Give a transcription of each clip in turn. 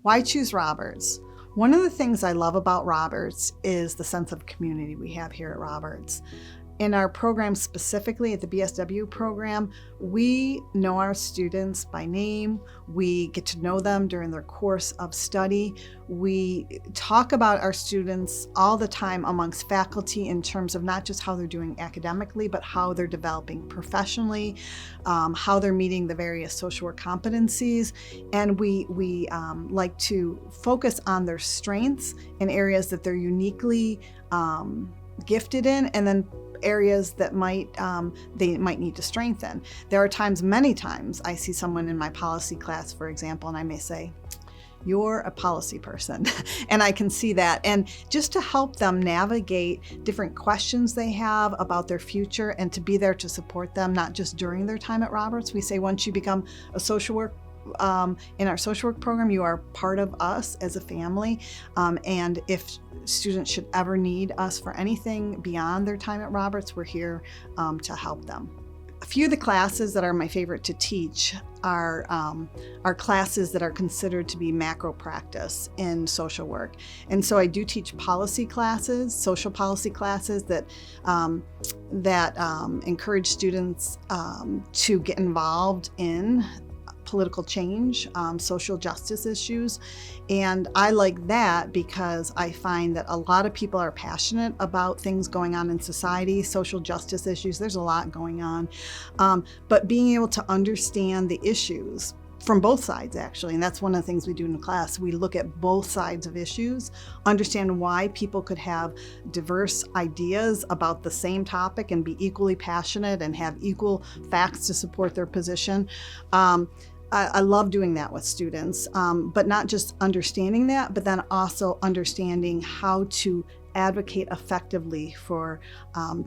Why choose Roberts? One of the things I love about Roberts is the sense of community we have here at Roberts. In our program, specifically at the BSW program, we know our students by name. We get to know them during their course of study. We talk about our students all the time amongst faculty in terms of not just how they're doing academically, but how they're developing professionally, how they're meeting the various social work competencies. And we like to focus on their strengths in areas that they're uniquely gifted in, and then areas that they might need to strengthen. There are times, many times, I see someone in my policy class, for example, and I may say, "You're a policy person," and I can see that. And just to help them navigate different questions they have about their future and to be there to support them, not just during their time at Roberts. We say once you become a social work in our social work program, you are part of us as a family. And if students should ever need us for anything beyond their time at Roberts, we're here to help them. A few of the classes that are my favorite to teach are classes that are considered to be macro practice in social work. And so I do teach policy classes, social policy classes that encourage students to get involved in political change, social justice issues. And I like that because I find that a lot of people are passionate about things going on in society, social justice issues. There's a lot going on. But being able to understand the issues from both sides, actually, and that's one of the things we do in the class. We look at both sides of issues, understand why people could have diverse ideas about the same topic and be equally passionate and have equal facts to support their position. I love doing that with students, but not just understanding that, but then also understanding how to advocate effectively for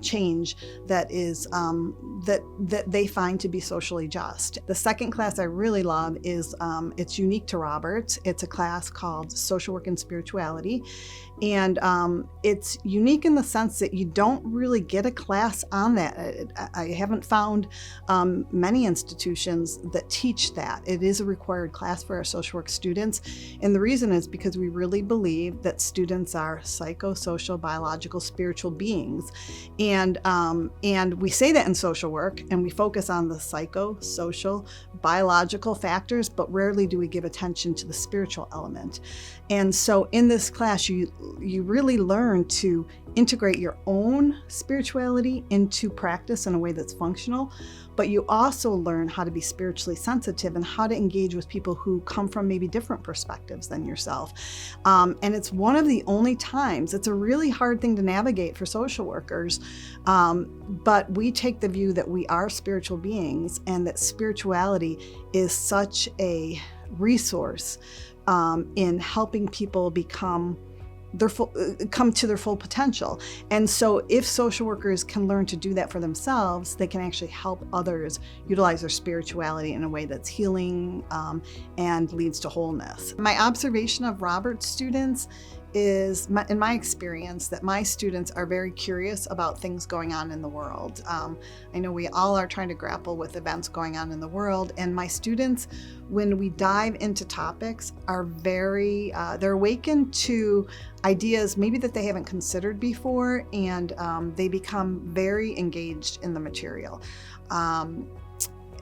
change that is that they find to be socially just. The second class I really love is it's unique to Roberts. It's a class called Social Work and Spirituality, and it's unique in the sense that you don't really get a class on that. I haven't found many institutions that teach that. It is a required class for our social work students, and the reason is because we really believe that students are psychosocial, biological, spiritual beings, and we say that in social work, and we focus on the psychosocial, biological factors, but rarely do we give attention to the spiritual element. And so in this class, you really learn to integrate your own spirituality into practice in a way that's functional, but you also learn how to be spiritually sensitive and how to engage with people who come from maybe different perspectives than yourself. And it's one of the only times, it's a really hard thing to navigate for social workers, but we take the view that we are spiritual beings and that spirituality is such a resource in helping people come to their full potential. And so if social workers can learn to do that for themselves, they can actually help others utilize their spirituality in a way that's healing and leads to wholeness. My observation of Roberts students is, in my experience, that my students are very curious about things going on in the world. I know we all are trying to grapple with events going on in the world, and my students, when we dive into topics, are very, they're awakened to ideas maybe that they haven't considered before, and they become very engaged in the material.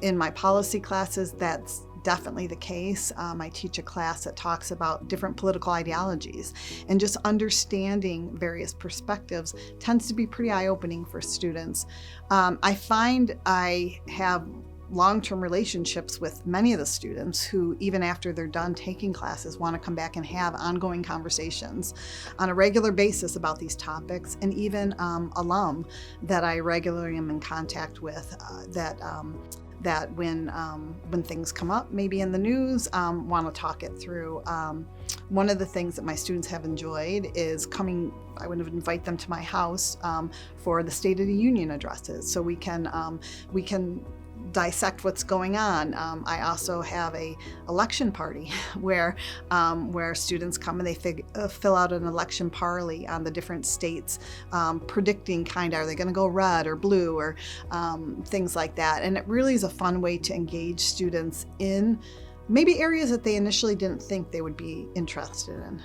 In my policy classes, that's definitely the case. I teach a class that talks about different political ideologies, and just understanding various perspectives tends to be pretty eye-opening for students. I find I have long-term relationships with many of the students who, even after they're done taking classes, want to come back and have ongoing conversations on a regular basis about these topics, and even alum that I regularly am in contact with that when things come up, maybe in the news, want to talk it through. One of the things that my students have enjoyed is coming. I would invite them to my house for the State of the Union addresses, so we can dissect what's going on. I also have a election party where students come and they fill out an election parley on the different states, predicting are they going to go red or blue or things like that. And it really is a fun way to engage students in maybe areas that they initially didn't think they would be interested in.